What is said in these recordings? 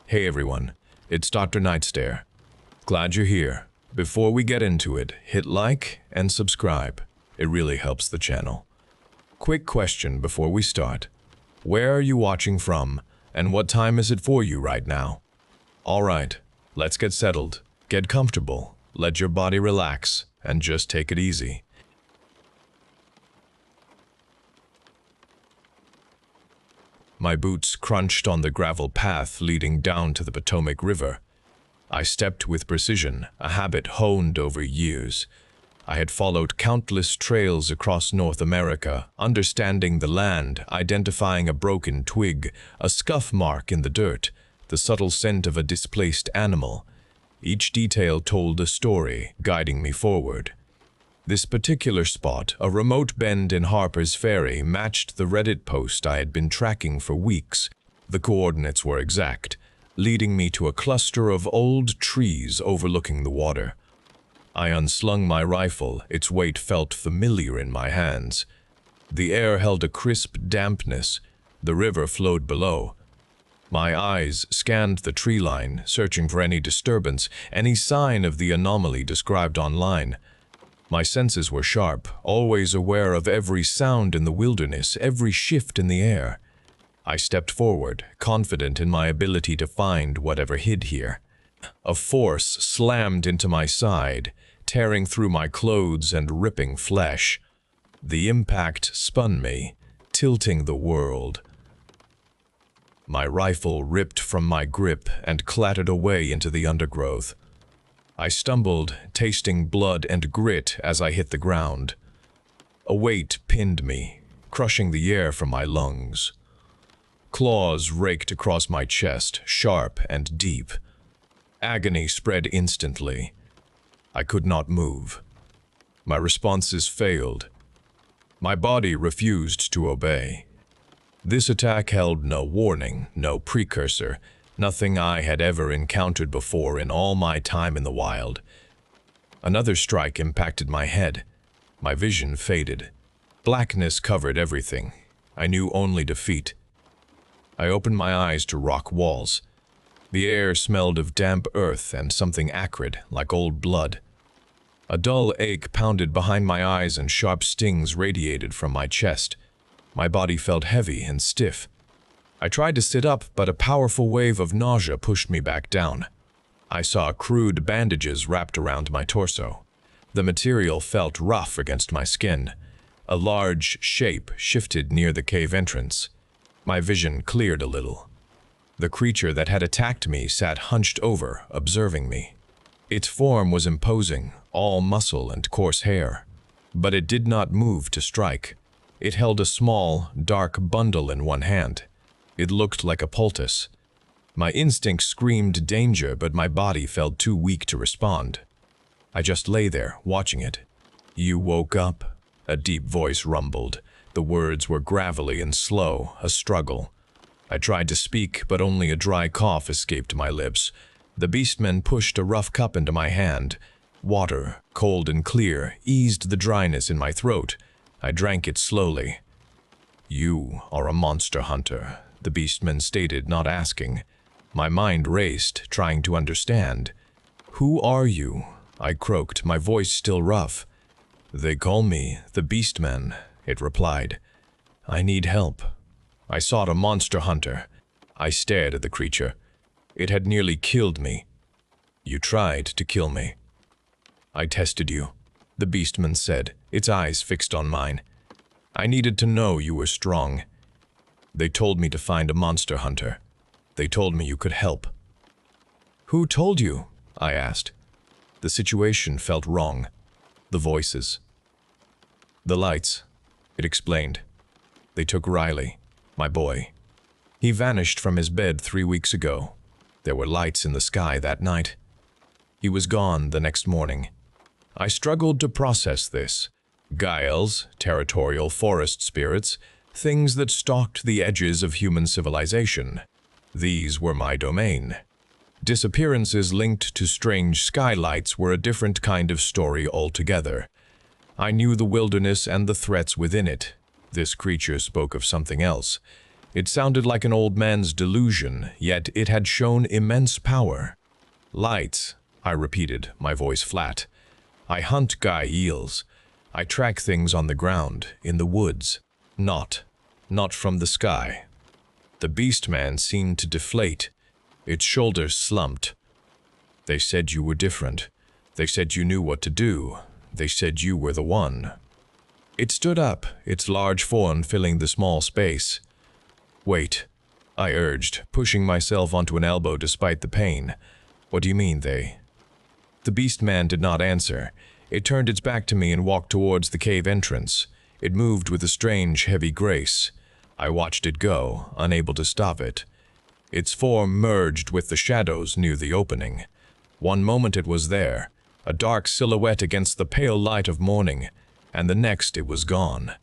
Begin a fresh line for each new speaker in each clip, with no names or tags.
Hey everyone, it's Dr. NightStare. Glad you're here. Before we get into it, hit like and subscribe. It really helps the channel. Quick question before we start. Where are you watching from, and what time is it for you right now? Alright, let's get settled. Get comfortable, let your body relax, and just take it easy. My boots crunched on the gravel path leading down to the Potomac River. I stepped with precision, a habit honed over years. I had followed countless trails across North America, understanding the land, identifying a broken twig, a scuff mark in the dirt, the subtle scent of a displaced animal. Each detail told a story, guiding me forward. This particular spot, a remote bend in Harper's Ferry, matched the Reddit post I had been tracking for weeks. The coordinates were exact, leading me to a cluster of old trees overlooking the water. I unslung my rifle, its weight felt familiar in my hands. The air held a crisp dampness. The river flowed below. My eyes scanned the tree line, searching for any disturbance, any sign of the anomaly described online. My senses were sharp, always aware of every sound in the wilderness, every shift in the air. I stepped forward, confident in my ability to find whatever hid here. A force slammed into my side, tearing through my clothes and ripping flesh. The impact spun me, tilting the world. My rifle ripped from my grip and clattered away into the undergrowth. I stumbled, tasting blood and grit as I hit the ground. A weight pinned me, crushing the air from my lungs. Claws raked across my chest, sharp and deep. Agony spread instantly. I could not move. My responses failed. My body refused to obey. This attack held no warning, no precursor, nothing I had ever encountered before in all my time in the wild. Another strike impacted my head. My vision faded. Blackness covered everything. I knew only defeat. I opened my eyes to rock walls. The air smelled of damp earth and something acrid, like old blood. A dull ache pounded behind my eyes and sharp stings radiated from my chest. My body felt heavy and stiff. I tried to sit up, but a powerful wave of nausea pushed me back down. I saw crude bandages wrapped around my torso. The material felt rough against my skin. A large shape shifted near the cave entrance. My vision cleared a little. The creature that had attacked me sat hunched over, observing me. Its form was imposing, all muscle and coarse hair. But it did not move to strike. It held a small, dark bundle in one hand. It looked like a poultice. My instinct screamed danger, but my body felt too weak to respond. I just lay there, watching it. "You woke up?" A deep voice rumbled. The words were gravelly and slow, a struggle. I tried to speak, but only a dry cough escaped my lips. The beastman pushed a rough cup into my hand. Water, cold and clear, eased the dryness in my throat. I drank it slowly. "You are a monster hunter," the beastman stated, not asking. My mind raced, trying to understand. "Who are you?" I croaked, my voice still rough. "They call me the Beastman," it replied. "I need help." I sought a monster hunter. I stared at the creature. It had nearly killed me. "You tried to kill me." "I tested you," the beastman said, its eyes fixed on mine. "I needed to know you were strong. They told me to find a monster hunter. They told me you could help." "Who told you?" I asked. The situation felt wrong. The voices. "The lights," it explained. "They took Riley, my boy. He vanished from his bed 3 weeks ago. There were lights in the sky that night. He was gone the next morning." I struggled to process this. Gaels, territorial forest spirits, things that stalked the edges of human civilization. These were my domain. Disappearances linked to strange skylights were a different kind of story altogether. I knew the wilderness and the threats within it. This creature spoke of something else. It sounded like an old man's delusion, yet it had shown immense power. Lights, I repeated, my voice flat. I hunt guy eels. I track things on the ground, in the woods. Not from the sky. The beast man seemed to deflate. Its shoulders slumped. They said you were different. They said you knew what to do. They said you were the one. It stood up, its large form filling the small space. Wait, I urged, pushing myself onto an elbow despite the pain. What do you mean, they? The beast man did not answer. It turned its back to me and walked towards the cave entrance. It moved with a strange, heavy grace. I watched it go, unable to stop it. Its form merged with the shadows near the opening. One moment it was there, a dark silhouette against the pale light of morning, and the next it was gone.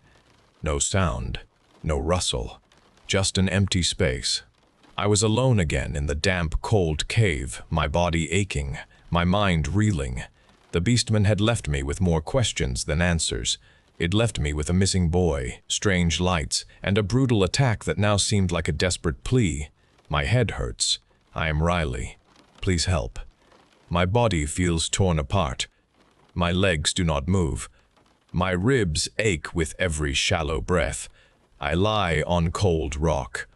No sound, no rustle, just an empty space. I was alone again in the damp, cold cave, my body aching, my mind reeling. The beastman had left me with more questions than answers. It left me with a missing boy, strange lights, and a brutal attack that now seemed like a desperate plea. My head hurts. I am Riley. Please help. My body feels torn apart. My legs do not move. My ribs ache with every shallow breath. I lie on cold rock.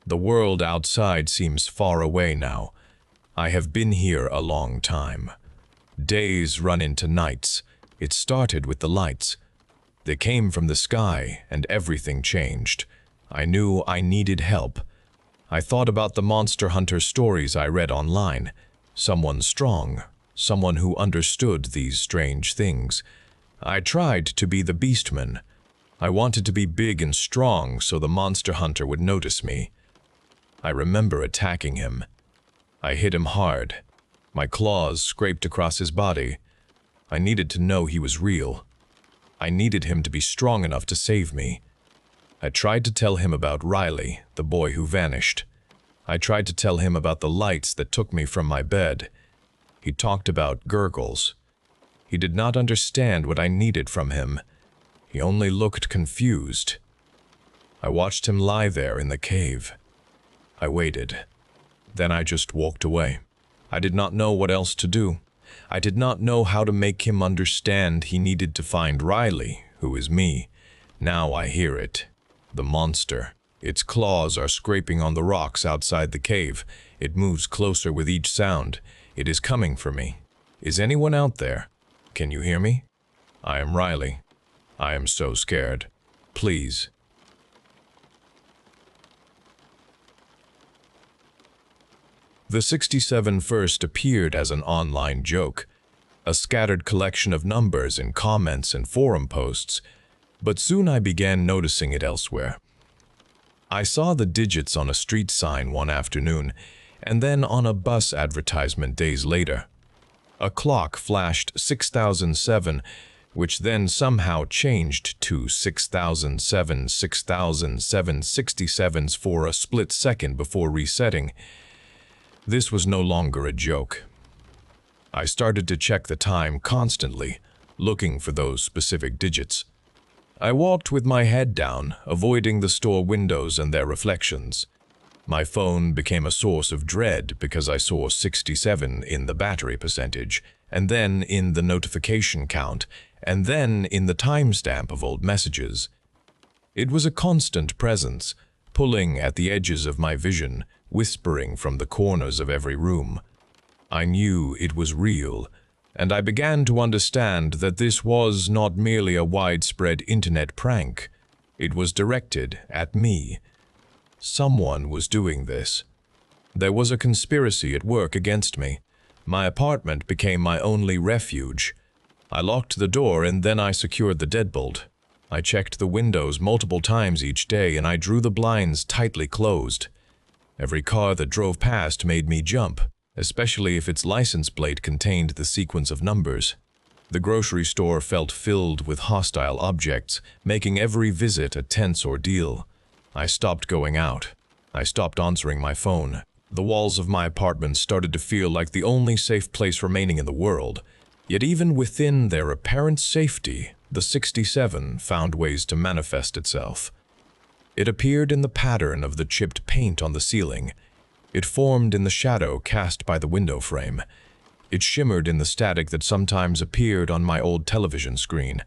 The world outside seems far away now. I have been here a long time. Days run into nights. It started with the lights. They came from the sky, and everything changed. I knew I needed help. I thought about the monster hunter stories I read online. Someone strong, someone who understood these strange things. I tried to be the beastman. I wanted to be big and strong so the monster hunter would notice me. I remember attacking him. I hit him hard. My claws scraped across his body. I needed to know he was real. I needed him to be strong enough to save me. I tried to tell him about Riley, the boy who vanished. I tried to tell him about the lights that took me from my bed. He talked about gurgles. He did not understand what I needed from him. He only looked confused. I watched him lie there in the cave. I waited. Then I just walked away. I did not know what else to do. I did not know how to make him understand he needed to find Riley, who is me. Now I hear it. The monster. Its claws are scraping on the rocks outside the cave. It moves closer with each sound. It is coming for me. Is anyone out there? Can you hear me? I am Riley. I am so scared. Please. The 67 first appeared as an online joke, a scattered collection of numbers in comments and forum posts, but soon I began noticing it elsewhere. I saw the digits on a street sign one afternoon, and then on a bus advertisement days later. A clock flashed 6007, which then somehow changed to 6007, 6767s for a split second before resetting. This was no longer a joke. I started to check the time constantly, looking for those specific digits. I walked with my head down, avoiding the store windows and their reflections. My phone became a source of dread because I saw 67 in the battery percentage, and then in the notification count, and then in the timestamp of old messages. It was a constant presence, pulling at the edges of my vision, whispering from the corners of every room. I knew it was real, and I began to understand that this was not merely a widespread internet prank. It was directed at me. Someone was doing this. There was a conspiracy at work against me. My apartment became my only refuge. I locked the door and then I secured the deadbolt. I checked the windows multiple times each day and I drew the blinds tightly closed. Every car that drove past made me jump, especially if its license plate contained the sequence of numbers. The grocery store felt filled with hostile objects, making every visit a tense ordeal. I stopped going out. I stopped answering my phone. The walls of my apartment started to feel like the only safe place remaining in the world. Yet even within their apparent safety, the 67 found ways to manifest itself. It appeared in the pattern of the chipped paint on the ceiling. It formed in the shadow cast by the window frame. It shimmered in the static that sometimes appeared on my old television screen.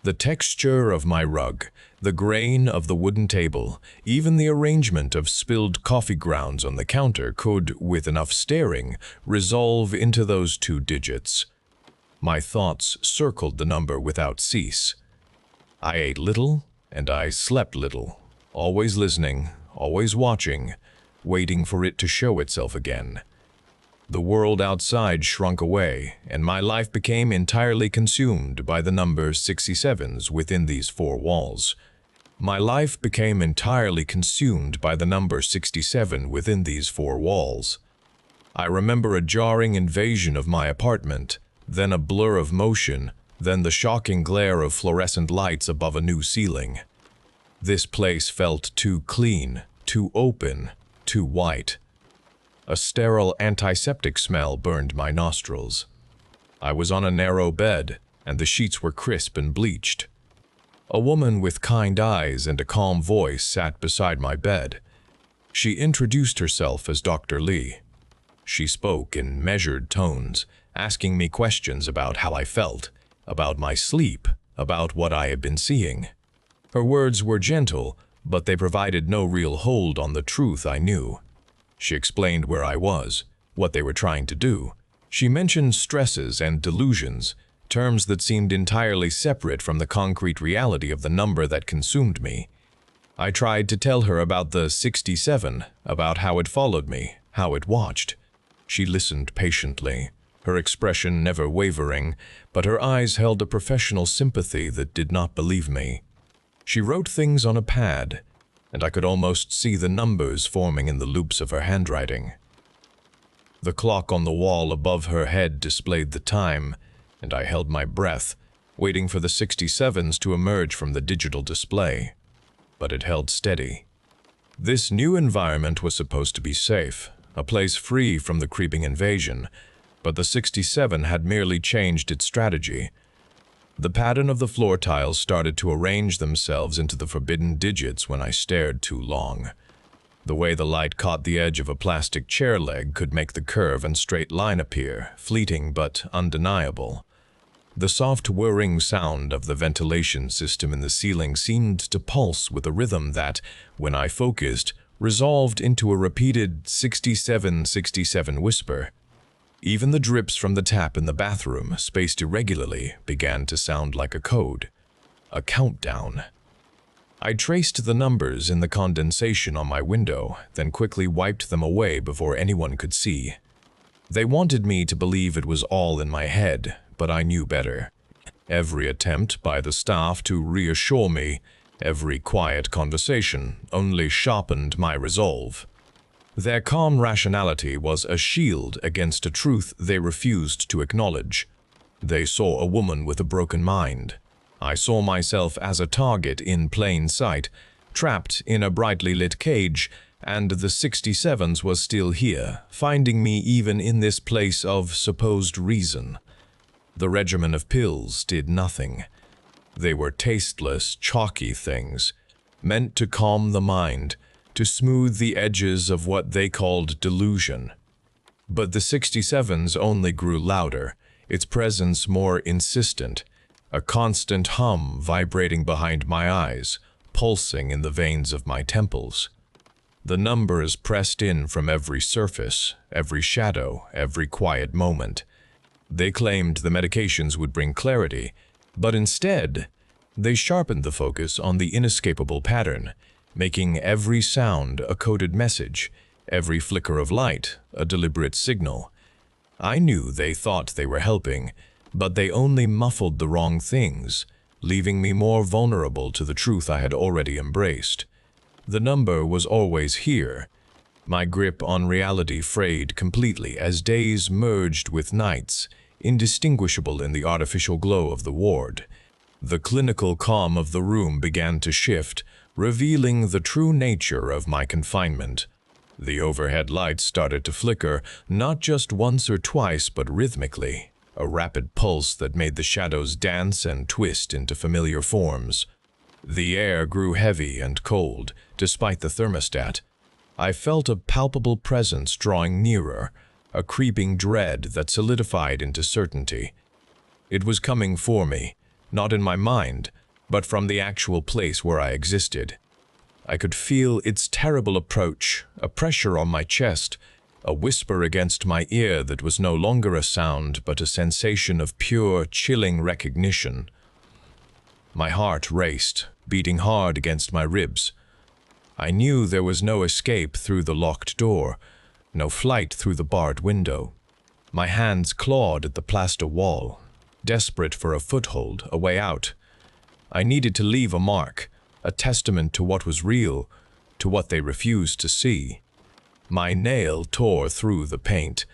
The texture of my rug, the grain of the wooden table, even the arrangement of spilled coffee grounds on the counter could, with enough staring, resolve into those 2 digits. My thoughts circled the number without cease. I ate little, and I slept little, always listening, always watching, waiting for it to show itself again. The world outside shrunk away, and my life became entirely consumed by the number 67s within these 4 walls. My life became entirely consumed by the number 67 within these 4 walls. I remember a jarring invasion of my apartment, then a blur of motion, then the shocking glare of fluorescent lights above a new ceiling. This place felt too clean, too open, too white. A sterile antiseptic smell burned my nostrils. I was on a narrow bed, and the sheets were crisp and bleached. A woman with kind eyes and a calm voice sat beside my bed. She introduced herself as Dr. Lee. She spoke in measured tones, asking me questions about how I felt, about my sleep, about what I had been seeing. Her words were gentle, but they provided no real hold on the truth I knew. She explained where I was, what they were trying to do. She mentioned stresses and delusions, terms that seemed entirely separate from the concrete reality of the number that consumed me. I tried to tell her about the 67, about how it followed me, how it watched. She listened patiently, her expression never wavering, but her eyes held a professional sympathy that did not believe me. She wrote things on a pad, and I could almost see the numbers forming in the loops of her handwriting. The clock on the wall above her head displayed the time, and I held my breath, waiting for the 67s to emerge from the digital display. But it held steady. This new environment was supposed to be safe, a place free from the creeping invasion, but the 67 had merely changed its strategy. The pattern of the floor tiles started to arrange themselves into the forbidden digits when I stared too long. The way the light caught the edge of a plastic chair leg could make the curve and straight line appear, fleeting but undeniable. The soft whirring sound of the ventilation system in the ceiling seemed to pulse with a rhythm that, when I focused, resolved into a repeated 67-67 whisper. Even the drips from the tap in the bathroom, spaced irregularly, began to sound like a code, a countdown. I traced the numbers in the condensation on my window, then quickly wiped them away before anyone could see. They wanted me to believe it was all in my head, but I knew better. Every attempt by the staff to reassure me, every quiet conversation, only sharpened my resolve. Their calm rationality was a shield against a truth they refused to acknowledge. They saw a woman with a broken mind. I saw myself as a target in plain sight, trapped in a brightly lit cage, and the 67s was still here, finding me even in this place of supposed reason. The regimen of pills did nothing. They were tasteless, chalky things, meant to calm the mind, to smooth the edges of what they called delusion. But the 67s only grew louder, its presence more insistent, a constant hum vibrating behind my eyes, pulsing in the veins of my temples. The numbers pressed in from every surface, every shadow, every quiet moment. They claimed the medications would bring clarity, but instead, they sharpened the focus on the inescapable pattern, making every sound a coded message, every flicker of light a deliberate signal. I knew they thought they were helping, but they only muffled the wrong things, leaving me more vulnerable to the truth I had already embraced. The number was always here. My grip on reality frayed completely as days merged with nights, indistinguishable in the artificial glow of the ward. The clinical calm of the room began to shift, revealing the true nature of my confinement. The overhead lights started to flicker, not just once or twice, but rhythmically, a rapid pulse that made the shadows dance and twist into familiar forms. The air grew heavy and cold, despite the thermostat. I felt a palpable presence drawing nearer, a creeping dread that solidified into certainty. It was coming for me, not in my mind, but from the actual place where I existed. I could feel its terrible approach, a pressure on my chest, a whisper against my ear that was no longer a sound but a sensation of pure, chilling recognition. My heart raced, beating hard against my ribs. I knew there was no escape through the locked door, no flight through the barred window. My hands clawed at the plaster wall, desperate for a foothold, a way out. I needed to leave a mark, a testament to what was real, to what they refused to see. My nail tore through the paint,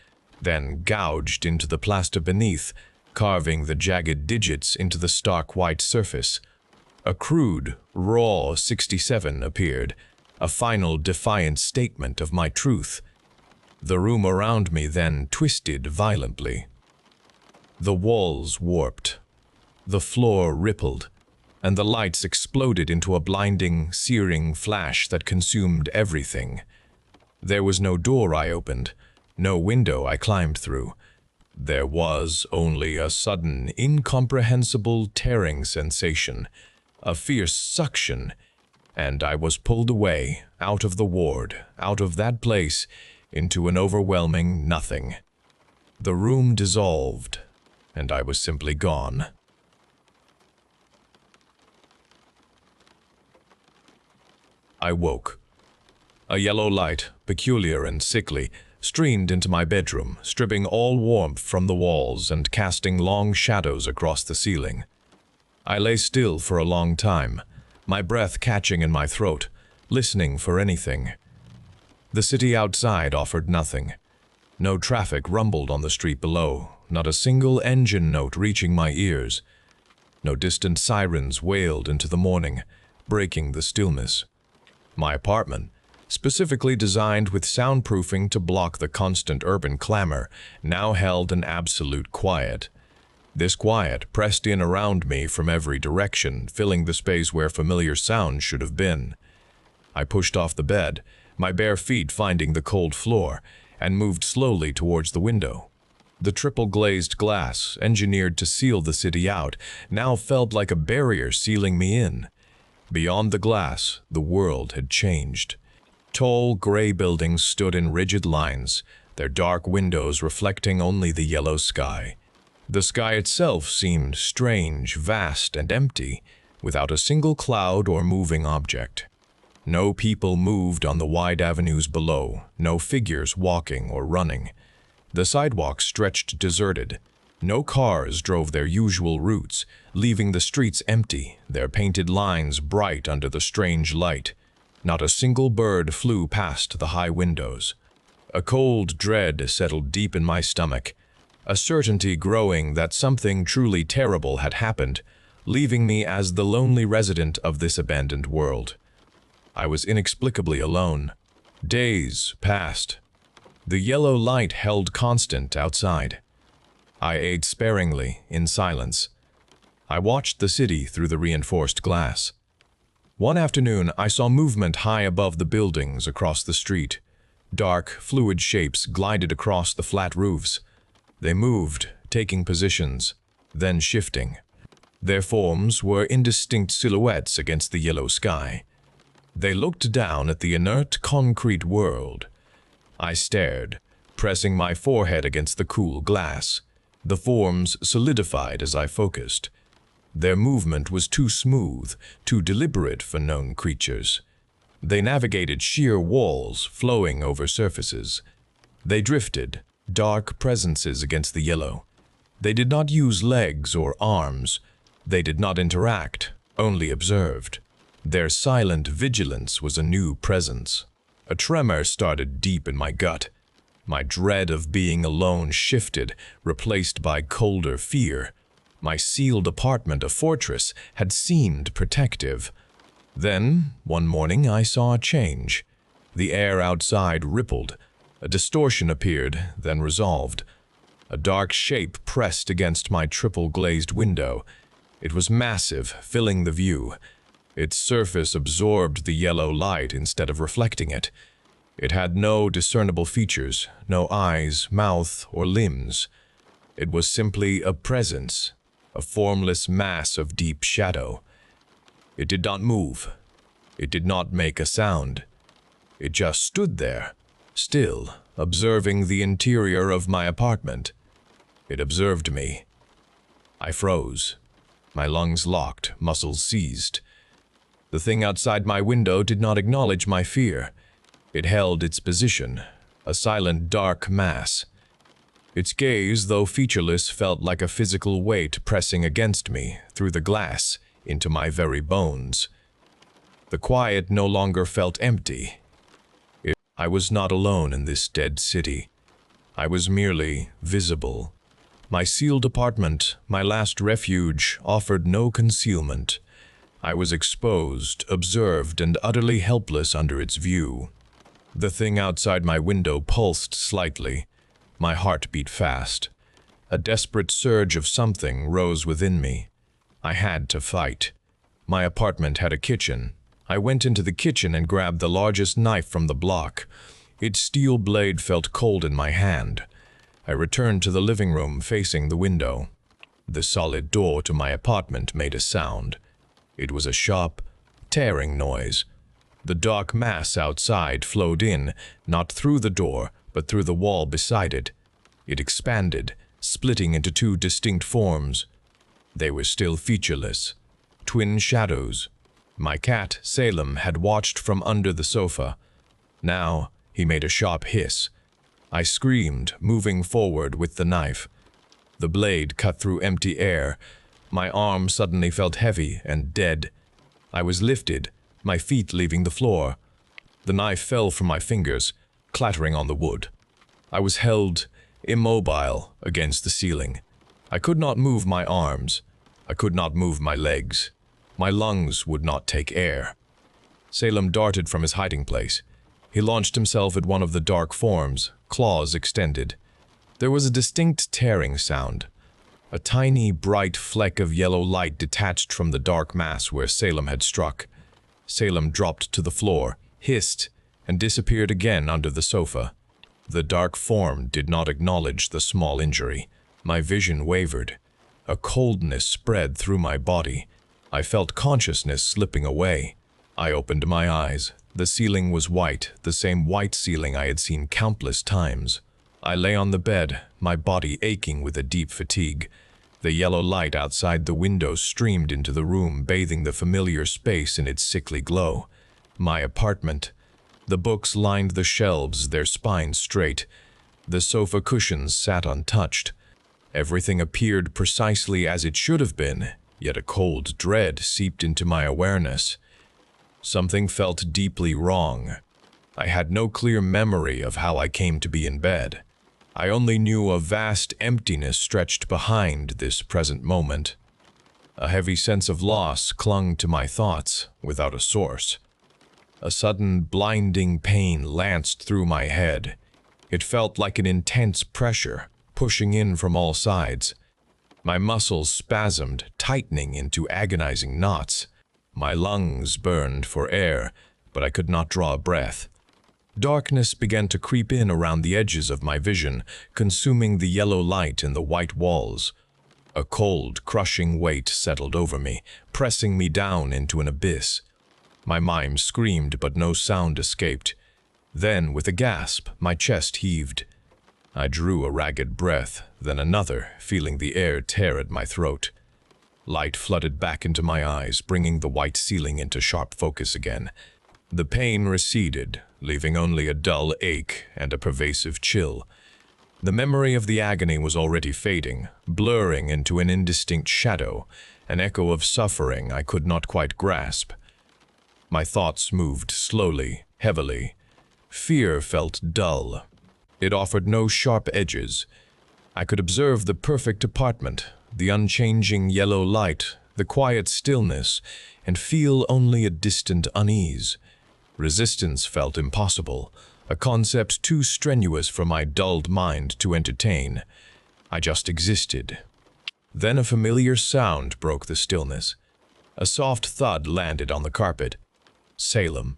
then gouged into the plaster beneath, carving the jagged digits into the stark white surface. A crude, raw 67 appeared, a final defiant statement of my truth. The room around me then twisted violently. The walls warped, the floor rippled, and the lights exploded into a blinding, searing flash that consumed everything. There was no door I opened, no window I climbed through. There was only a sudden, incomprehensible tearing sensation, a fierce suction, and I was pulled away, out of the ward, out of that place, into an overwhelming nothing. The room dissolved, and I was simply gone. I woke. A yellow light, peculiar and sickly, streamed into my bedroom, stripping all warmth from the walls and casting long shadows across the ceiling. I lay still for a long time, my breath catching in my throat, listening for anything. The city outside offered nothing. No traffic rumbled on the street below, not a single engine note reaching my ears. No distant sirens wailed into the morning, breaking the stillness. My apartment, specifically designed with soundproofing to block the constant urban clamor, now held an absolute quiet. This quiet pressed in around me from every direction, filling the space where familiar sounds should have been. I pushed off the bed, my bare feet finding the cold floor, and moved slowly towards the window. The triple-glazed glass, engineered to seal the city out, now felt like a barrier sealing me in. Beyond the glass, the world had changed. Tall, gray buildings stood in rigid lines, their dark windows reflecting only the yellow sky. The sky itself seemed strange, vast, and empty, without a single cloud or moving object. No people moved on the wide avenues below, no figures walking or running. The sidewalks stretched deserted. No cars drove their usual routes, leaving the streets empty, their painted lines bright under the strange light. Not a single bird flew past the high windows. A cold dread settled deep in my stomach, a certainty growing that something truly terrible had happened, leaving me as the lonely resident of this abandoned world. I was inexplicably alone. Days passed. The yellow light held constant outside. I ate sparingly, in silence. I watched the city through the reinforced glass. One afternoon, I saw movement high above the buildings across the street. Dark, fluid shapes glided across the flat roofs. They moved, taking positions, then shifting. Their forms were indistinct silhouettes against the yellow sky. They looked down at the inert concrete world. I stared, pressing my forehead against the cool glass. The forms solidified as I focused. Their movement was too smooth, too deliberate for known creatures. They navigated sheer walls, flowing over surfaces. They drifted, dark presences against the yellow. They did not use legs or arms. They did not interact, only observed. Their silent vigilance was a new presence. A tremor started deep in my gut. My dread of being alone shifted, replaced by colder fear. My sealed apartment, a fortress, had seemed protective. Then, one morning, I saw a change. The air outside rippled. A distortion appeared, then resolved. A dark shape pressed against my triple-glazed window. It was massive, filling the view. Its surface absorbed the yellow light instead of reflecting it. It had no discernible features, no eyes, mouth, or limbs. It was simply a presence, a formless mass of deep shadow. It did not move. It did not make a sound. It just stood there, still, observing the interior of my apartment. It observed me. I froze. My lungs locked, muscles seized. The thing outside my window did not acknowledge my fear. It held its position, a silent, dark mass. Its gaze, though featureless, felt like a physical weight pressing against me, through the glass, into my very bones. The quiet no longer felt empty. I was not alone in this dead city. I was merely visible. My sealed apartment, my last refuge, offered no concealment. I was exposed, observed, and utterly helpless under its view. The thing outside my window pulsed slightly. My heart beat fast. A desperate surge of something rose within me. I had to fight. My apartment had a kitchen. I went into the kitchen and grabbed the largest knife from the block. Its steel blade felt cold in my hand. I returned to the living room facing the window. The solid door to my apartment made a sound. It was a sharp, tearing noise. The dark mass outside flowed in, not through the door, but through the wall beside it. It expanded, splitting into two distinct forms. They were still featureless, twin shadows. My cat, Salem, had watched from under the sofa. Now, he made a sharp hiss. I screamed, moving forward with the knife. The blade cut through empty air. My arm suddenly felt heavy and dead. I was lifted, my feet leaving the floor. The knife fell from my fingers, clattering on the wood. I was held, immobile, against the ceiling. I could not move my arms. I could not move my legs. My lungs would not take air. Salem darted from his hiding place. He launched himself at one of the dark forms, claws extended. There was a distinct tearing sound. A tiny, bright fleck of yellow light detached from the dark mass where Salem had struck. Salem dropped to the floor, hissed, and disappeared again under the sofa. The dark form did not acknowledge the small injury. My vision wavered. A coldness spread through my body. I felt consciousness slipping away. I opened my eyes. The ceiling was white, the same white ceiling I had seen countless times. I lay on the bed, my body aching with a deep fatigue. The yellow light outside the window streamed into the room, bathing the familiar space in its sickly glow. My apartment. The books lined the shelves, their spines straight. The sofa cushions sat untouched. Everything appeared precisely as it should have been, yet a cold dread seeped into my awareness. Something felt deeply wrong. I had no clear memory of how I came to be in bed. I only knew a vast emptiness stretched behind this present moment. A heavy sense of loss clung to my thoughts without a source. A sudden, blinding pain lanced through my head. It felt like an intense pressure, pushing in from all sides. My muscles spasmed, tightening into agonizing knots. My lungs burned for air, but I could not draw a breath. Darkness began to creep in around the edges of my vision, consuming the yellow light in the white walls. A cold, crushing weight settled over me, pressing me down into an abyss. My mind screamed, but no sound escaped. Then, with a gasp, my chest heaved. I drew a ragged breath, then another, feeling the air tear at my throat. Light flooded back into my eyes, bringing the white ceiling into sharp focus again. The pain receded, leaving only a dull ache and a pervasive chill. The memory of the agony was already fading, blurring into an indistinct shadow, an echo of suffering I could not quite grasp. My thoughts moved slowly, heavily. Fear felt dull. It offered no sharp edges. I could observe the perfect apartment, the unchanging yellow light, the quiet stillness, and feel only a distant unease. Resistance felt impossible, a concept too strenuous for my dulled mind to entertain. I just existed. Then a familiar sound broke the stillness. A soft thud landed on the carpet. Salem.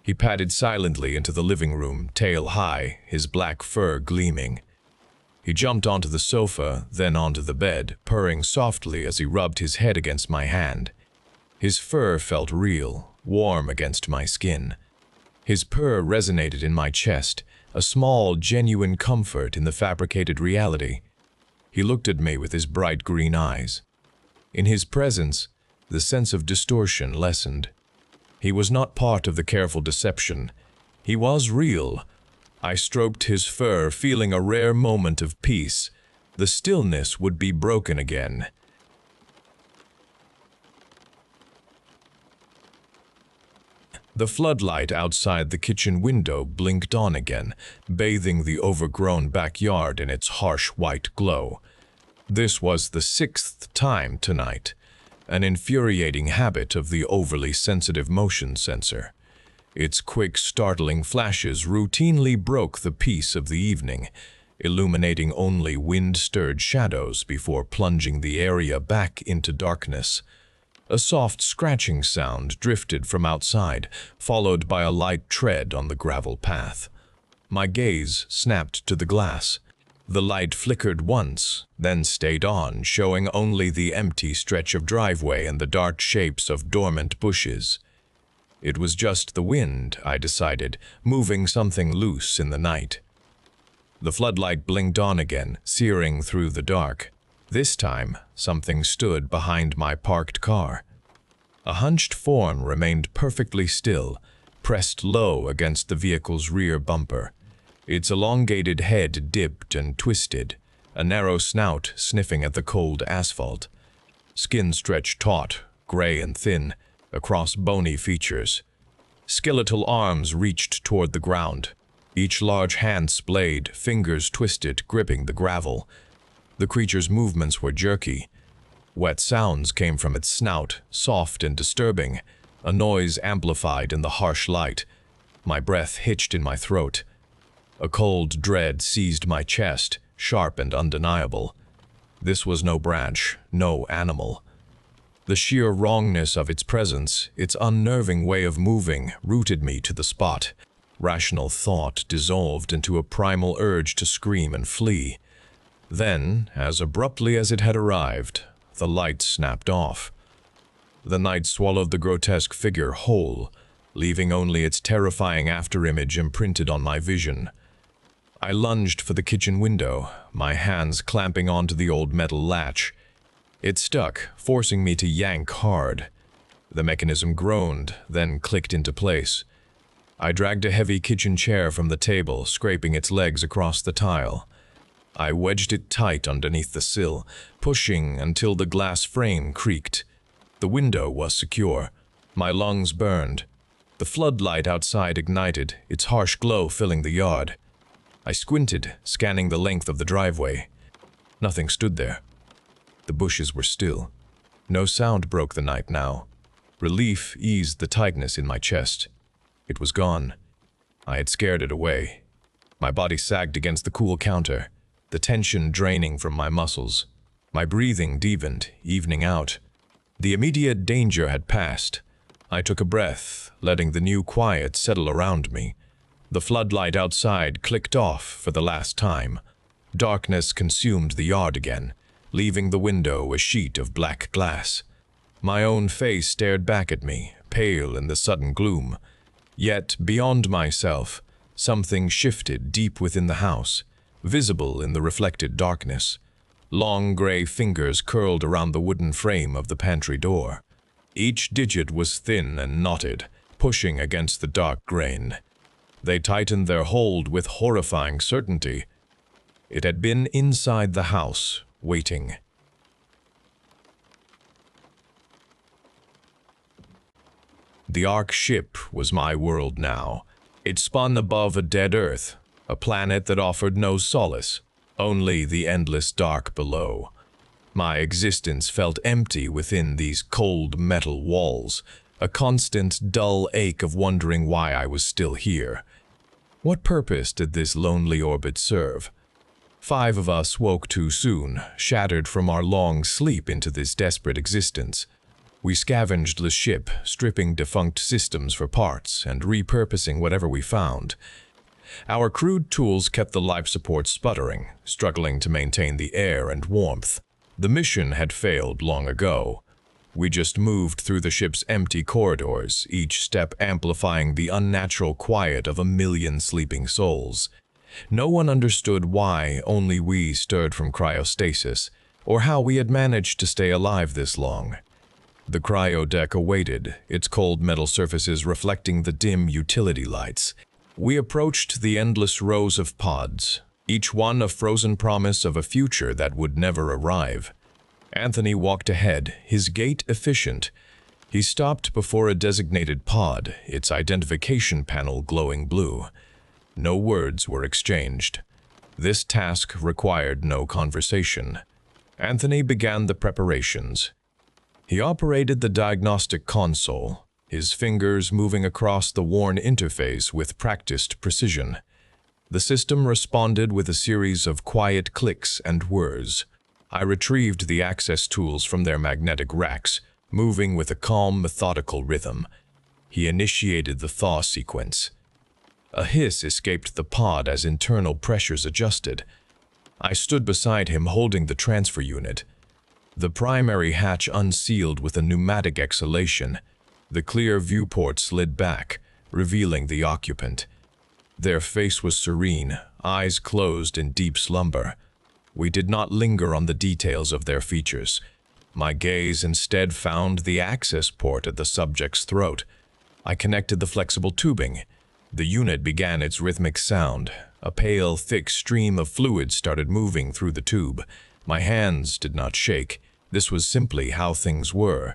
He padded silently into the living room, tail high, his black fur gleaming. He jumped onto the sofa, then onto the bed, purring softly as he rubbed his head against my hand. His fur felt real, warm against my skin. His purr resonated in my chest, a small, genuine comfort in the fabricated reality. He looked at me with his bright green eyes. In his presence, the sense of distortion lessened. He was not part of the careful deception. He was real. I stroked his fur, feeling a rare moment of peace. The stillness would be broken again. The floodlight outside the kitchen window blinked on again, bathing the overgrown backyard in its harsh white glow. This was the 6th time tonight, an infuriating habit of the overly sensitive motion sensor. Its quick, startling flashes routinely broke the peace of the evening, illuminating only wind-stirred shadows before plunging the area back into darkness. A soft scratching sound drifted from outside, followed by a light tread on the gravel path. My gaze snapped to the glass. The light flickered once, then stayed on, showing only the empty stretch of driveway and the dark shapes of dormant bushes. It was just the wind, I decided, moving something loose in the night. The floodlight blinked on again, searing through the dark. This time, something stood behind my parked car. A hunched form remained perfectly still, pressed low against the vehicle's rear bumper. Its elongated head dipped and twisted, a narrow snout sniffing at the cold asphalt. Skin stretched taut, gray and thin, across bony features. Skeletal arms reached toward the ground, each large hand splayed, fingers twisted, gripping the gravel. The creature's movements were jerky. Wet sounds came from its snout, soft and disturbing, a noise amplified in the harsh light. My breath hitched in my throat. A cold dread seized my chest, sharp and undeniable. This was no branch, no animal. The sheer wrongness of its presence, its unnerving way of moving, rooted me to the spot. Rational thought dissolved into a primal urge to scream and flee. Then, as abruptly as it had arrived, the light snapped off. The night swallowed the grotesque figure whole, leaving only its terrifying afterimage imprinted on my vision. I lunged for the kitchen window, my hands clamping onto the old metal latch. It stuck, forcing me to yank hard. The mechanism groaned, then clicked into place. I dragged a heavy kitchen chair from the table, scraping its legs across the tile. I wedged it tight underneath the sill, pushing until the glass frame creaked. The window was secure. My lungs burned. The floodlight outside ignited, its harsh glow filling the yard. I squinted, scanning the length of the driveway. Nothing stood there. The bushes were still. No sound broke the night now. Relief eased the tightness in my chest. It was gone. I had scared it away. My body sagged against the cool counter, the tension draining from my muscles. My breathing deepened, evening out. The immediate danger had passed. I took a breath, letting the new quiet settle around me. The floodlight outside clicked off for the last time. Darkness consumed the yard again, leaving the window a sheet of black glass. My own face stared back at me, pale in the sudden gloom. Yet, beyond myself, something shifted deep within the house, visible in the reflected darkness. Long gray fingers curled around the wooden frame of the pantry door. Each digit was thin and knotted, pushing against the dark grain. They tightened their hold with horrifying certainty. It had been inside the house, waiting. The Ark ship was my world now. It spun above a dead Earth, a planet that offered no solace, only the endless dark below. My existence felt empty within these cold metal walls, a constant, dull ache of wondering why I was still here. What purpose did this lonely orbit serve? 5 of us woke too soon, shattered from our long sleep into this desperate existence. We scavenged the ship, stripping defunct systems for parts and repurposing whatever we found. Our crude tools kept the life support sputtering, struggling to maintain the air and warmth. The mission had failed long ago. We just moved through the ship's empty corridors, each step amplifying the unnatural quiet of a million sleeping souls. No one understood why only we stirred from cryostasis, or how we had managed to stay alive this long. The cryo deck awaited, its cold metal surfaces reflecting the dim utility lights. We approached the endless rows of pods, each one a frozen promise of a future that would never arrive. Anthony walked ahead, his gait efficient. He stopped before a designated pod, its identification panel glowing blue. No words were exchanged. This task required no conversation. Anthony began the preparations. He operated the diagnostic console, his fingers moving across the worn interface with practiced precision. The system responded with a series of quiet clicks and whirs. I retrieved the access tools from their magnetic racks, moving with a calm, methodical rhythm. He initiated the thaw sequence. A hiss escaped the pod as internal pressures adjusted. I stood beside him holding the transfer unit. The primary hatch unsealed with a pneumatic exhalation. The clear viewport slid back, revealing the occupant. Their face was serene, eyes closed in deep slumber. We did not linger on the details of their features. My gaze instead found the access port at the subject's throat. I connected the flexible tubing. The unit began its rhythmic sound. A pale, thick stream of fluid started moving through the tube. My hands did not shake. This was simply how things were.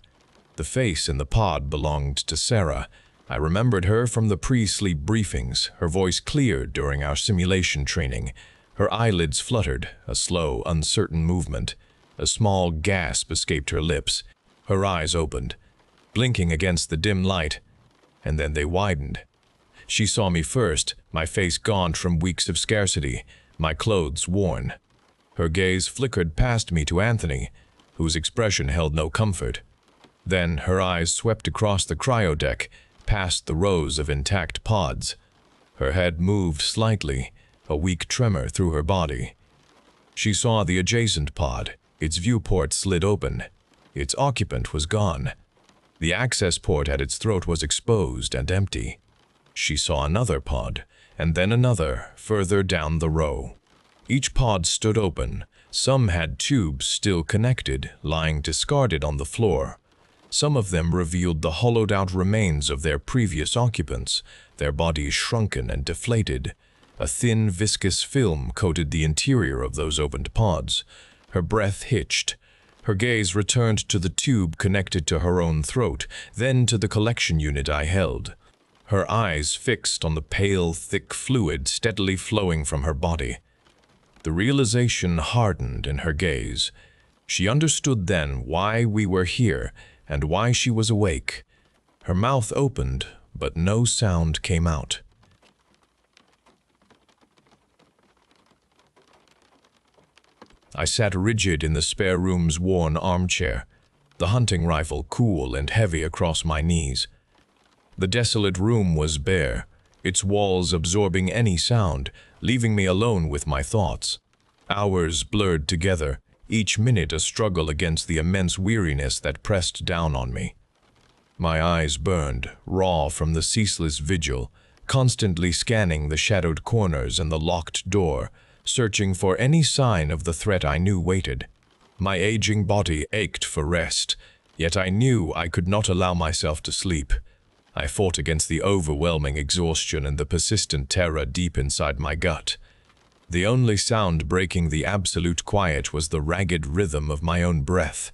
The face in the pod belonged to Sarah. I remembered her from the pre-sleep briefings, her voice cleared during our simulation training. Her eyelids fluttered, a slow, uncertain movement. A small gasp escaped her lips. Her eyes opened, blinking against the dim light, and then they widened. She saw me first, my face gaunt from weeks of scarcity, my clothes worn. Her gaze flickered past me to Anthony, whose expression held no comfort. Then her eyes swept across the cryodeck, past the rows of intact pods. Her head moved slightly, a weak tremor through her body. She saw the adjacent pod. Its viewport slid open. Its occupant was gone. The access port at its throat was exposed and empty. She saw another pod, and then another, further down the row. Each pod stood open. Some had tubes still connected, lying discarded on the floor. Some of them revealed the hollowed-out remains of their previous occupants, their bodies shrunken and deflated. A thin, viscous film coated the interior of those opened pods. Her breath hitched. Her gaze returned to the tube connected to her own throat, then to the collection unit I held. Her eyes fixed on the pale, thick fluid steadily flowing from her body. The realization hardened in her gaze. She understood then why we were here and why she was awake. Her mouth opened, but no sound came out. I sat rigid in the spare room's worn armchair, the hunting rifle cool and heavy across my knees. The desolate room was bare, its walls absorbing any sound, leaving me alone with my thoughts. Hours blurred together, each minute a struggle against the immense weariness that pressed down on me. My eyes burned, raw from the ceaseless vigil, constantly scanning the shadowed corners and the locked door, searching for any sign of the threat I knew waited. My aging body ached for rest, yet I knew I could not allow myself to sleep. I fought against the overwhelming exhaustion and the persistent terror deep inside my gut. The only sound breaking the absolute quiet was the ragged rhythm of my own breath,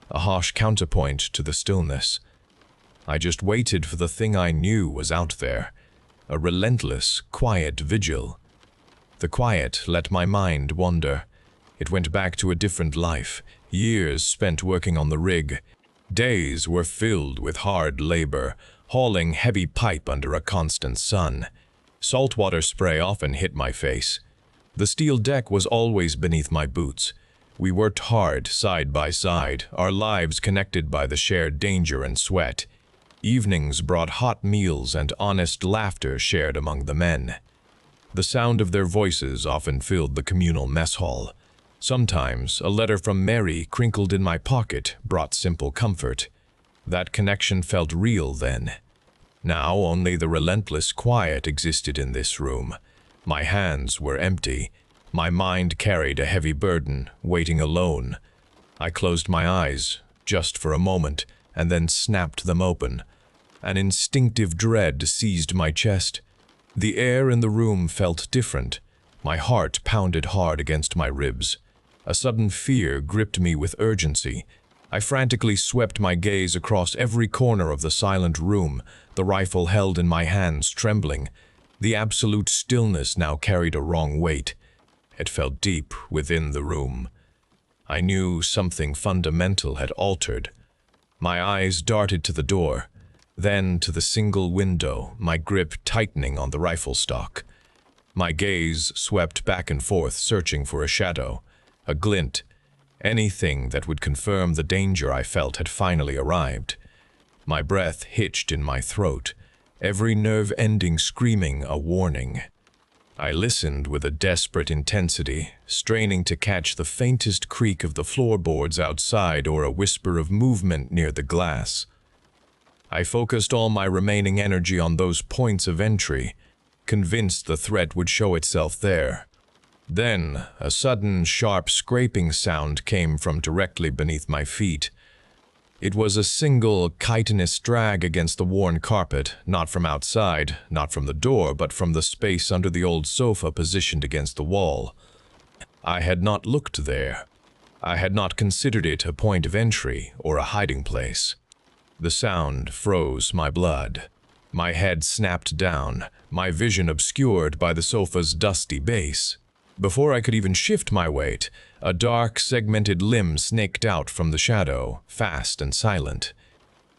a harsh counterpoint to the stillness. I just waited for the thing I knew was out there, a relentless, quiet vigil. The quiet let my mind wander. It went back to a different life, years spent working on the rig. Days were filled with hard labor, hauling heavy pipe under a constant sun. Saltwater spray often hit my face. The steel deck was always beneath my boots. We worked hard, side by side, our lives connected by the shared danger and sweat. Evenings brought hot meals and honest laughter shared among the men. The sound of their voices often filled the communal mess hall. Sometimes, a letter from Mary crinkled in my pocket brought simple comfort. That connection felt real then. Now only the relentless quiet existed in this room. My hands were empty. My mind carried a heavy burden, waiting alone. I closed my eyes, just for a moment, and then snapped them open. An instinctive dread seized my chest. The air in the room felt different. My heart pounded hard against my ribs. A sudden fear gripped me with urgency. I frantically swept my gaze across every corner of the silent room, the rifle held in my hands trembling. The absolute stillness now carried a wrong weight. It felt deep within the room. I knew something fundamental had altered. My eyes darted to the door, then to the single window, my grip tightening on the rifle stock. My gaze swept back and forth, searching for a shadow, a glint. Anything that would confirm the danger I felt had finally arrived. My breath hitched in my throat, every nerve ending screaming a warning. I listened with a desperate intensity, straining to catch the faintest creak of the floorboards outside or a whisper of movement near the glass. I focused all my remaining energy on those points of entry, convinced the threat would show itself there. Then, a sudden, sharp scraping sound came from directly beneath my feet. It was a single, chitinous drag against the worn carpet, not from outside, not from the door, but from the space under the old sofa positioned against the wall. I had not looked there. I had not considered it a point of entry or a hiding place. The sound froze my blood. My head snapped down, my vision obscured by the sofa's dusty base. Before I could even shift my weight, a dark, segmented limb snaked out from the shadow, fast and silent.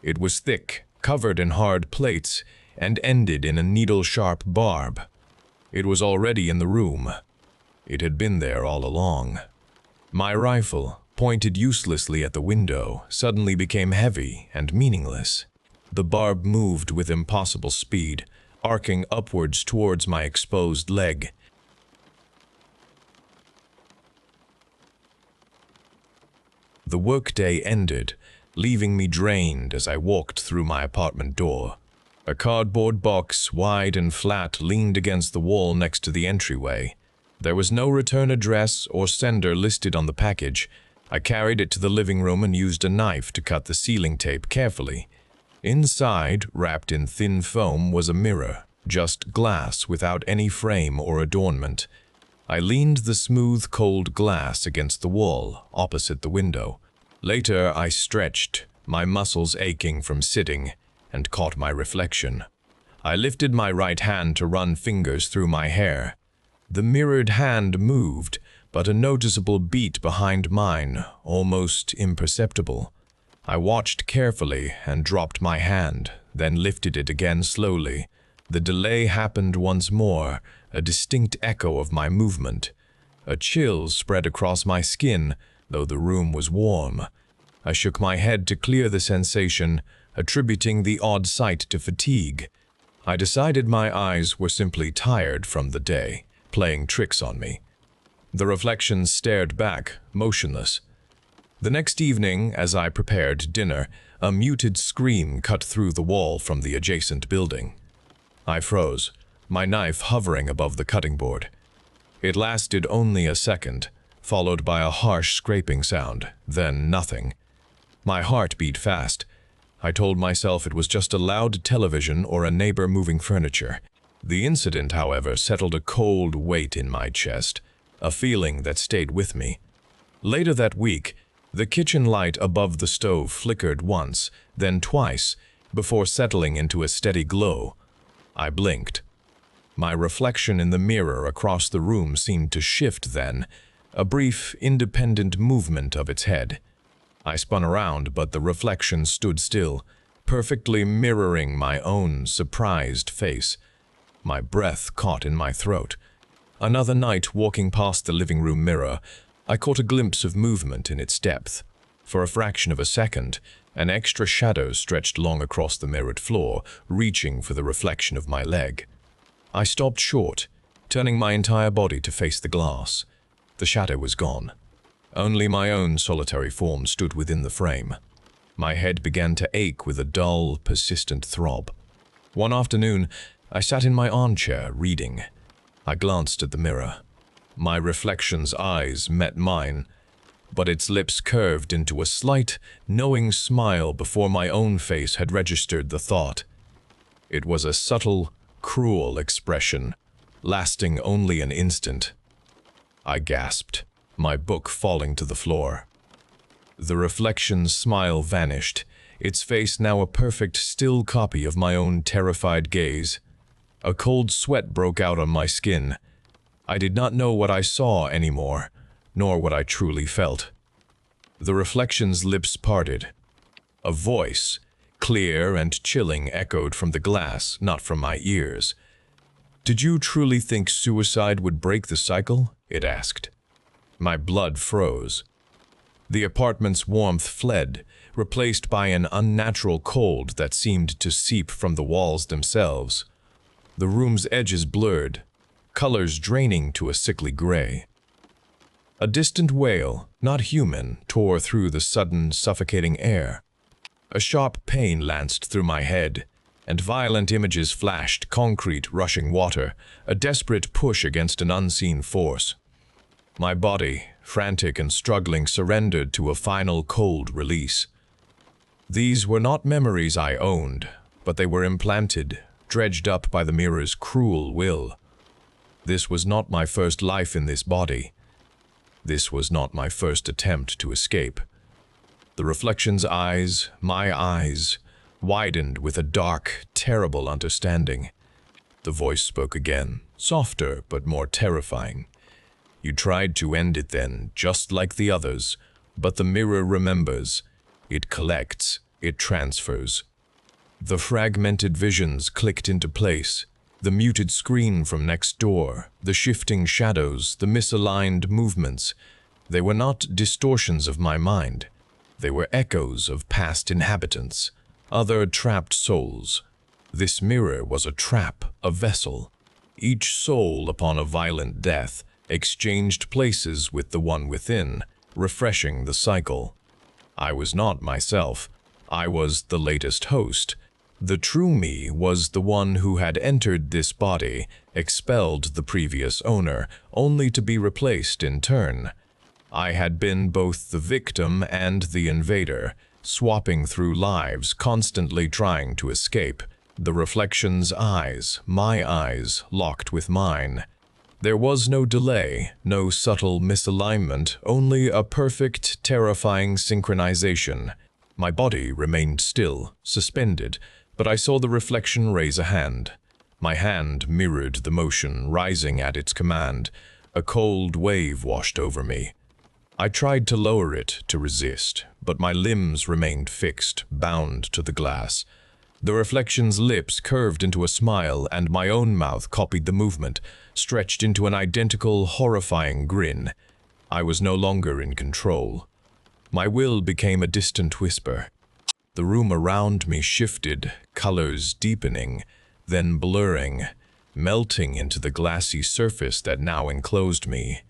It was thick, covered in hard plates, and ended in a needle-sharp barb. It was already in the room. It had been there all along. My rifle, pointed uselessly at the window, suddenly became heavy and meaningless. The barb moved with impossible speed, arcing upwards towards my exposed leg. The workday ended, leaving me drained as I walked through my apartment door. A cardboard box, wide and flat, leaned against the wall next to the entryway. There was no return address or sender listed on the package. I carried it to the living room and used a knife to cut the sealing tape carefully. Inside, wrapped in thin foam, was a mirror, just glass without any frame or adornment. I leaned the smooth, cold glass against the wall, opposite the window. Later, I stretched, my muscles aching from sitting, and caught my reflection. I lifted my right hand to run fingers through my hair. The mirrored hand moved, but a noticeable beat behind mine, almost imperceptible. I watched carefully and dropped my hand, then lifted it again slowly. The delay happened once more, a distinct echo of my movement. A chill spread across my skin, though the room was warm. I shook my head to clear the sensation, attributing the odd sight to fatigue. I decided my eyes were simply tired from the day, playing tricks on me. The reflection stared back, motionless. The next evening, as I prepared dinner, a muted scream cut through the wall from the adjacent building. I froze, my knife hovering above the cutting board. It lasted only a second, followed by a harsh scraping sound, then nothing. My heart beat fast. I told myself it was just a loud television or a neighbor moving furniture. The incident, however, settled a cold weight in my chest, a feeling that stayed with me. Later that week, the kitchen light above the stove flickered once, then twice, before settling into a steady glow. I blinked. My reflection in the mirror across the room seemed to shift then, a brief, independent movement of its head. I spun around, but the reflection stood still, perfectly mirroring my own surprised face. My breath caught in my throat. Another night walking past the living room mirror, I caught a glimpse of movement in its depth. For a fraction of a second, an extra shadow stretched long across the mirrored floor, reaching for the reflection of my leg. I stopped short, turning my entire body to face the glass. The shadow was gone. Only my own solitary form stood within the frame. My head began to ache with a dull, persistent throb. One afternoon, I sat in my armchair, reading. I glanced at the mirror. My reflection's eyes met mine, but its lips curved into a slight, knowing smile before my own face had registered the thought. It was a subtle, cruel expression, lasting only an instant. I gasped, my book falling to the floor. The reflection's smile vanished, its face now a perfect still copy of my own terrified gaze. A cold sweat broke out on my skin. I did not know what I saw anymore, nor what I truly felt. The reflection's lips parted. A voice, clear and chilling, echoed from the glass, not from my ears. "Did you truly think suicide would break the cycle?" it asked. My blood froze. The apartment's warmth fled, replaced by an unnatural cold that seemed to seep from the walls themselves. The room's edges blurred, colors draining to a sickly gray. A distant wail, not human, tore through the sudden, suffocating air. A sharp pain lanced through my head, and violent images flashed: concrete, rushing water, a desperate push against an unseen force. My body, frantic and struggling, surrendered to a final cold release. These were not memories I owned, but they were implanted, dredged up by the mirror's cruel will. This was not my first life in this body. This was not my first attempt to escape. The reflection's eyes, my eyes, widened with a dark, terrible understanding. The voice spoke again, softer but more terrifying. "You tried to end it then, just like the others, but the mirror remembers. It collects, it transfers." The fragmented visions clicked into place. The muted screen from next door, the shifting shadows, the misaligned movements. They were not distortions of my mind. They were echoes of past inhabitants, other trapped souls. This mirror was a trap, a vessel. Each soul, upon a violent death, exchanged places with the one within, refreshing the cycle. I was not myself. I was the latest host. The true me was the one who had entered this body, expelled the previous owner, only to be replaced in turn. I had been both the victim and the invader, swapping through lives, constantly trying to escape. The reflection's eyes, my eyes, locked with mine. There was no delay, no subtle misalignment, only a perfect, terrifying synchronization. My body remained still, suspended, but I saw the reflection raise a hand. My hand mirrored the motion, rising at its command. A cold wave washed over me. I tried to lower it, to resist, but my limbs remained fixed, bound to the glass. The reflection's lips curved into a smile, and my own mouth copied the movement, stretched into an identical, horrifying grin. I was no longer in control. My will became a distant whisper. The room around me shifted, colors deepening, then blurring, melting into the glassy surface that now enclosed me.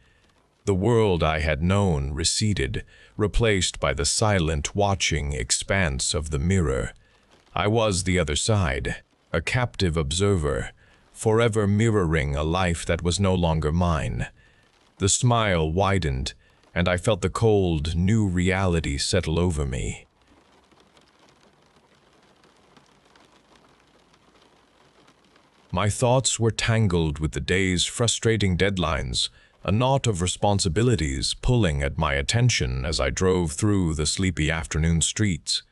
The world I had known receded, replaced by the silent, watching expanse of the mirror. I was the other side, a captive observer, forever mirroring a life that was no longer mine. The smile widened, and I felt the cold, new reality settle over me. My thoughts were tangled with the day's frustrating deadlines, a knot of responsibilities pulling at my attention as I drove through the sleepy afternoon streets.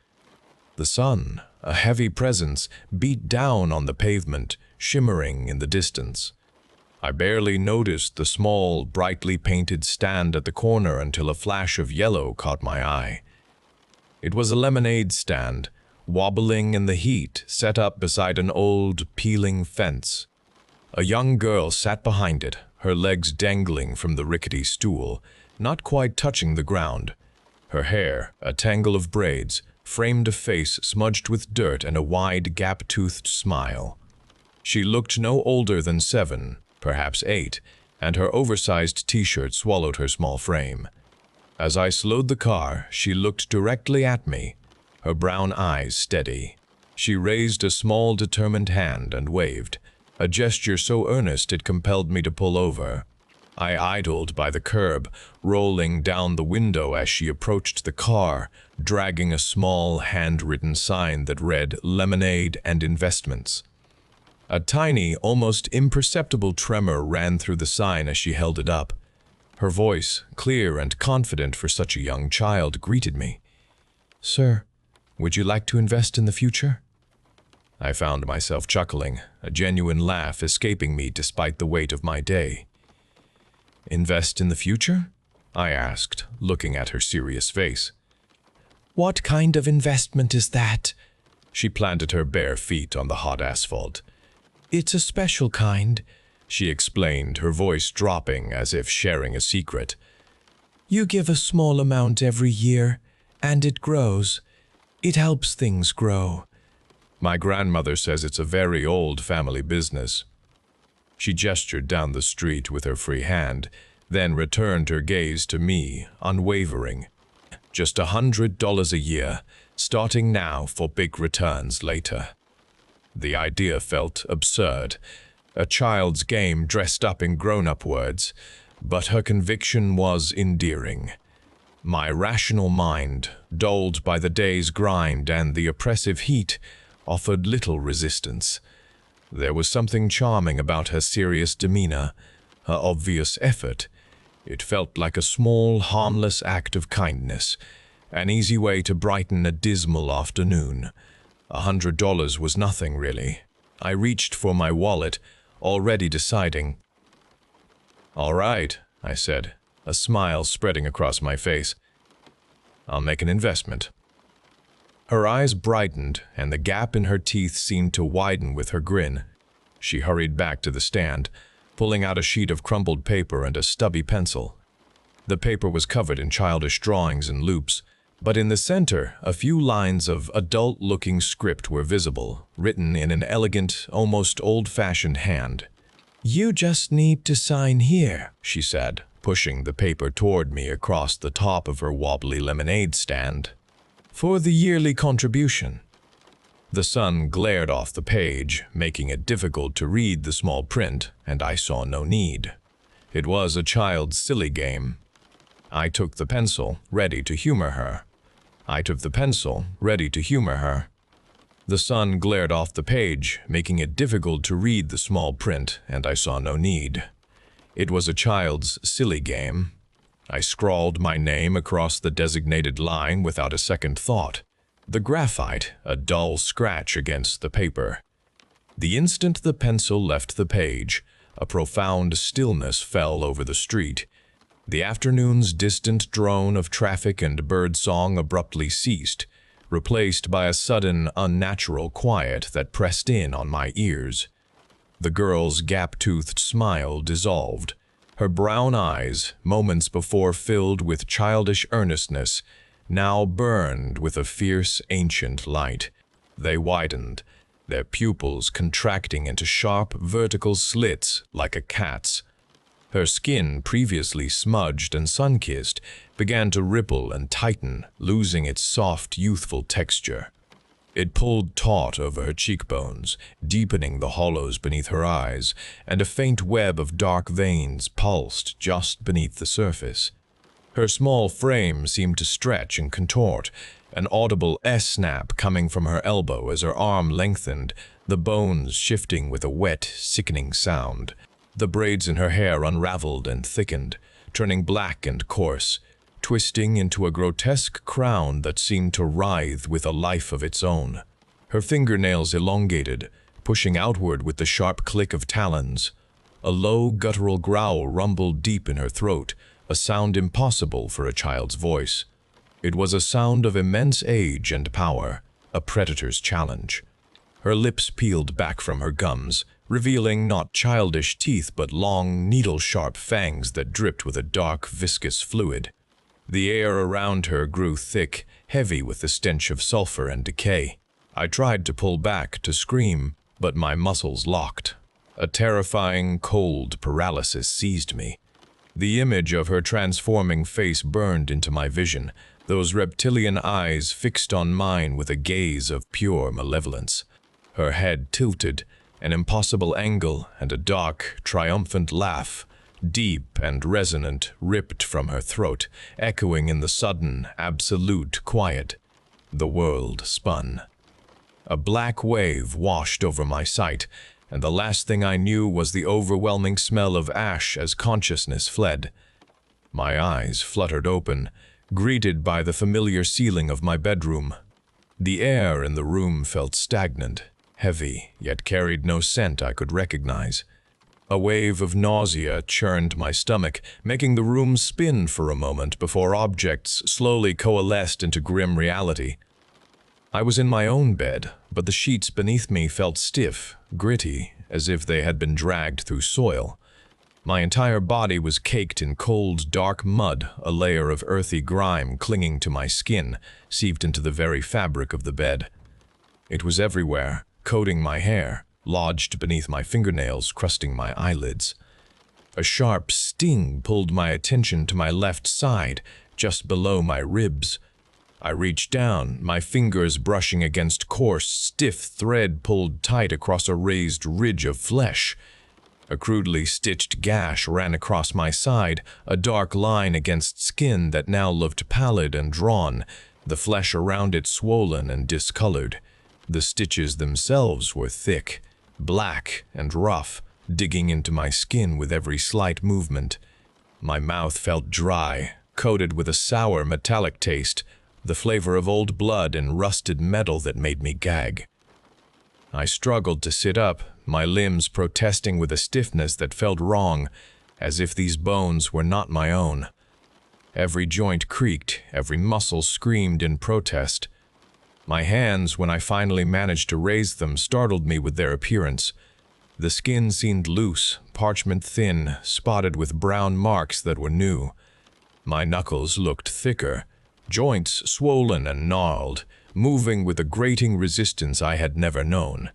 The sun, a heavy presence, beat down on the pavement, shimmering in the distance. I barely noticed the small, brightly painted stand at the corner until a flash of yellow caught my eye. It was a lemonade stand, wobbling in the heat, set up beside an old, peeling fence. A young girl sat behind it, her legs dangling from the rickety stool, not quite touching the ground. Her hair, a tangle of braids, framed a face smudged with dirt and a wide, gap-toothed smile. She looked no older than 7, perhaps 8, and her oversized t-shirt swallowed her small frame. As I slowed the car, she looked directly at me, her brown eyes steady. She raised a small, determined hand and waved, a gesture so earnest it compelled me to pull over. I idled by the curb, rolling down the window as she approached the car, dragging a small, handwritten sign that read "Lemonade and Investments." A tiny, almost imperceptible tremor ran through the sign as she held it up. Her voice, clear and confident for such a young child, greeted me. "Sir, would you like to invest in the future?" I found myself chuckling, a genuine laugh escaping me despite the weight of my day. "Invest in the future?" I asked, looking at her serious face. "What kind of investment is that?" She planted her bare feet on the hot asphalt. "It's a special kind," she explained, her voice dropping as if sharing a secret. "You give a small amount every year, and it grows. It helps things grow. My grandmother says it's a very old family business." She gestured down the street with her free hand, then returned her gaze to me, unwavering. "Just $100 a year, starting now for big returns later." The idea felt absurd, a child's game dressed up in grown-up words, but her conviction was endearing. My rational mind, dulled by the day's grind and the oppressive heat, offered little resistance. There was something charming about her serious demeanor, her obvious effort. It felt like a small, harmless act of kindness, an easy way to brighten a dismal afternoon. $100 was nothing, really. I reached for my wallet, already deciding. "All right," I said, a smile spreading across my face. "I'll make an investment." Her eyes brightened, and the gap in her teeth seemed to widen with her grin. She hurried back to the stand, pulling out a sheet of crumpled paper and a stubby pencil. The paper was covered in childish drawings and loops, but in the center, a few lines of adult-looking script were visible, written in an elegant, almost old-fashioned hand. "You just need to sign here," she said, pushing the paper toward me across the top of her wobbly lemonade stand. "For the yearly contribution." The sun glared off the page, making it difficult to read the small print, and I saw no need. It was a child's silly game. I took the pencil, ready to humor her. The sun glared off the page, making it difficult to read the small print, and I saw no need. It was a child's silly game. I scrawled my name across the designated line without a second thought. The graphite, a dull scratch against the paper. The instant the pencil left the page, a profound stillness fell over the street. The afternoon's distant drone of traffic and birdsong abruptly ceased, replaced by a sudden, unnatural quiet that pressed in on my ears. The girl's gap-toothed smile dissolved. Her brown eyes, moments before filled with childish earnestness, now burned with a fierce, ancient light. They widened, their pupils contracting into sharp, vertical slits like a cat's. Her skin, previously smudged and sun-kissed, began to ripple and tighten, losing its soft, youthful texture. It pulled taut over her cheekbones, deepening the hollows beneath her eyes, and a faint web of dark veins pulsed just beneath the surface. Her small frame seemed to stretch and contort, an audible S-snap coming from her elbow as her arm lengthened, the bones shifting with a wet, sickening sound. The braids in her hair unraveled and thickened, turning black and coarse, twisting into a grotesque crown that seemed to writhe with a life of its own. Her fingernails elongated, pushing outward with the sharp click of talons. A low, guttural growl rumbled deep in her throat, a sound impossible for a child's voice. It was a sound of immense age and power, a predator's challenge. Her lips peeled back from her gums, revealing not childish teeth but long, needle-sharp fangs that dripped with a dark, viscous fluid. The air around her grew thick, heavy with the stench of sulfur and decay. I tried to pull back, to scream, but my muscles locked. A terrifying, cold paralysis seized me. The image of her transforming face burned into my vision, those reptilian eyes fixed on mine with a gaze of pure malevolence. Her head tilted, an impossible angle, and a dark, triumphant laugh, deep and resonant, ripped from her throat, echoing in the sudden, absolute quiet. The world spun. A black wave washed over my sight, and the last thing I knew was the overwhelming smell of ash as consciousness fled. My eyes fluttered open, greeted by the familiar ceiling of my bedroom. The air in the room felt stagnant, heavy, yet carried no scent I could recognize. A wave of nausea churned my stomach, making the room spin for a moment before objects slowly coalesced into grim reality. I was in my own bed, but the sheets beneath me felt stiff, gritty, as if they had been dragged through soil. My entire body was caked in cold, dark mud, a layer of earthy grime clinging to my skin, seeped into the very fabric of the bed. It was everywhere, coating my hair, lodged beneath my fingernails, crusting my eyelids. A sharp sting pulled my attention to my left side, just below my ribs. I reached down, my fingers brushing against coarse, stiff thread pulled tight across a raised ridge of flesh. A crudely stitched gash ran across my side, a dark line against skin that now looked pallid and drawn, the flesh around it swollen and discolored. The stitches themselves were thick, black and rough, digging into my skin with every slight movement. My mouth felt dry, coated with a sour metallic taste, the flavor of old blood and rusted metal that made me gag. I struggled to sit up, my limbs protesting with a stiffness that felt wrong, as if these bones were not my own. Every joint creaked, every muscle screamed in protest. My hands, when I finally managed to raise them, startled me with their appearance. The skin seemed loose, parchment thin, spotted with brown marks that were new. My knuckles looked thicker, joints swollen and gnarled, moving with a grating resistance I had never known.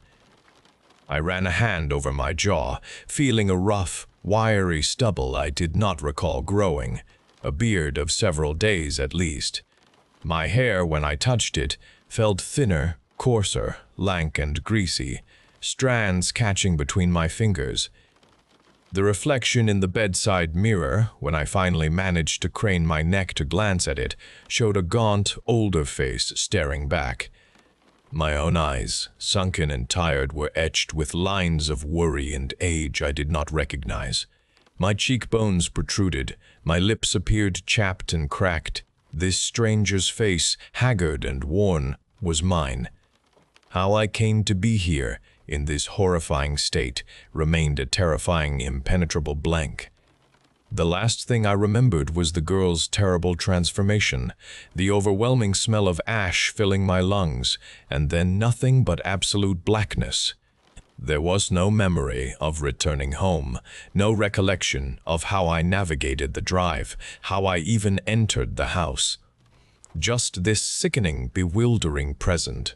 I ran a hand over my jaw, feeling a rough, wiry stubble I did not recall growing, a beard of several days at least. My hair, when I touched it, felt thinner, coarser, lank and greasy, strands catching between my fingers. The reflection in the bedside mirror, when I finally managed to crane my neck to glance at it, showed a gaunt, older face staring back. My own eyes, sunken and tired, were etched with lines of worry and age I did not recognize. My cheekbones protruded, my lips appeared chapped and cracked. This stranger's face, haggard and worn, was mine. How I came to be here, in this horrifying state, remained a terrifying, impenetrable blank. The last thing I remembered was the girl's terrible transformation, the overwhelming smell of ash filling my lungs, and then nothing but absolute blackness. There was no memory of returning home, no recollection of how I navigated the drive, how I even entered the house. Just this sickening, bewildering present.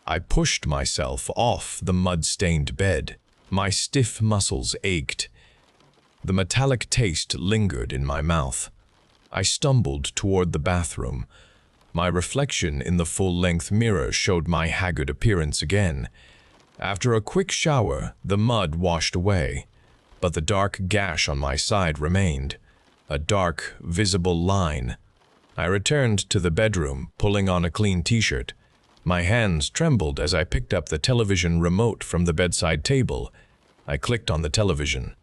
I pushed myself off the mud-stained bed. My stiff muscles ached. The metallic taste lingered in my mouth. I stumbled toward the bathroom. My reflection in the full-length mirror showed my haggard appearance again. After a quick shower, the mud washed away, but the dark gash on my side remained, a dark, visible line. I returned to the bedroom, pulling on a clean t-shirt. My hands trembled as I picked up the television remote from the bedside table. I clicked on the television.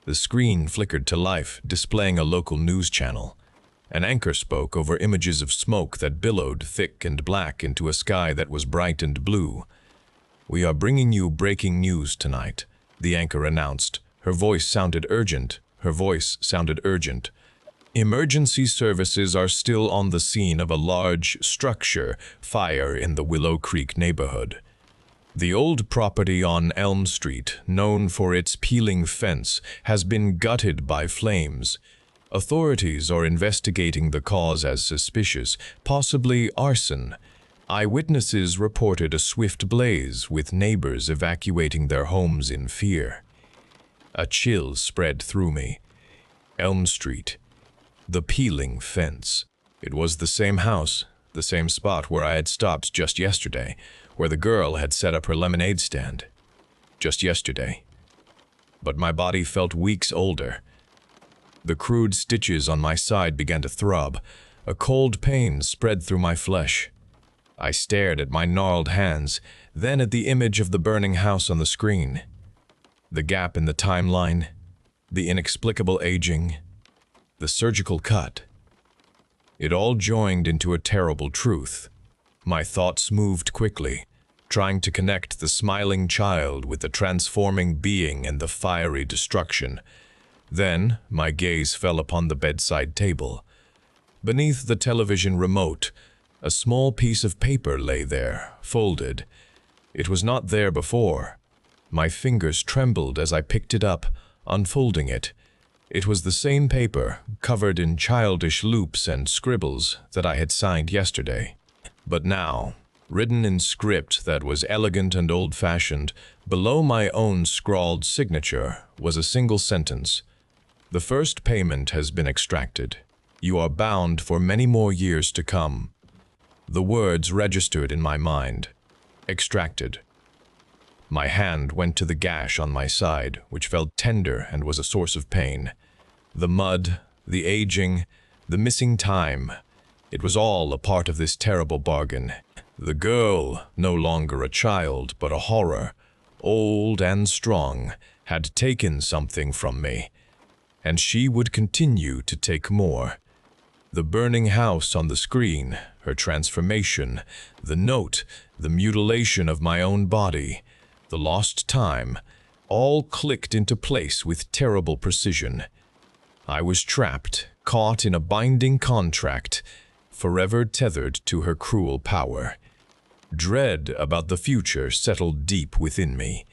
The screen flickered to life, displaying a local news channel. An anchor spoke over images of smoke that billowed thick and black into a sky that was bright and blue. "We are bringing you breaking news tonight," the anchor announced. Her voice sounded urgent. "Emergency services are still on the scene of a large structure fire in the Willow Creek neighborhood. The old property on Elm Street, known for its peeling fence, has been gutted by flames. Authorities are investigating the cause as suspicious, possibly arson. Eyewitnesses reported a swift blaze, with neighbors evacuating their homes in fear. A chill spread through me. Elm Street. The peeling fence. It was the same house, the same spot where I had stopped just yesterday, where the girl had set up her lemonade stand. Just yesterday. But my body felt weeks older. The crude stitches on my side began to throb. A cold pain spread through my flesh. I stared at my gnarled hands, then at the image of the burning house on the screen. The gap in the timeline, the inexplicable aging, the surgical cut. It all joined into a terrible truth. My thoughts moved quickly, trying to connect the smiling child with the transforming being and the fiery destruction. Then, my gaze fell upon the bedside table. Beneath the television remote, a small piece of paper lay there, folded. It was not there before. My fingers trembled as I picked it up, unfolding it. It was the same paper, covered in childish loops and scribbles, that I had signed yesterday. But now, written in script that was elegant and old-fashioned, below my own scrawled signature was a single sentence. The first payment has been extracted. You are bound for many more years to come. The words registered in my mind. Extracted. My hand went to the gash on my side, which felt tender and was a source of pain. The mud, the aging, the missing time. It was all a part of this terrible bargain. The girl, no longer a child, but a horror, old and strong, had taken something from me. And she would continue to take more. The burning house on the screen, her transformation, the note, the mutilation of my own body, the lost time, all clicked into place with terrible precision. I was trapped, caught in a binding contract, forever tethered to her cruel power. Dread about the future settled deep within me,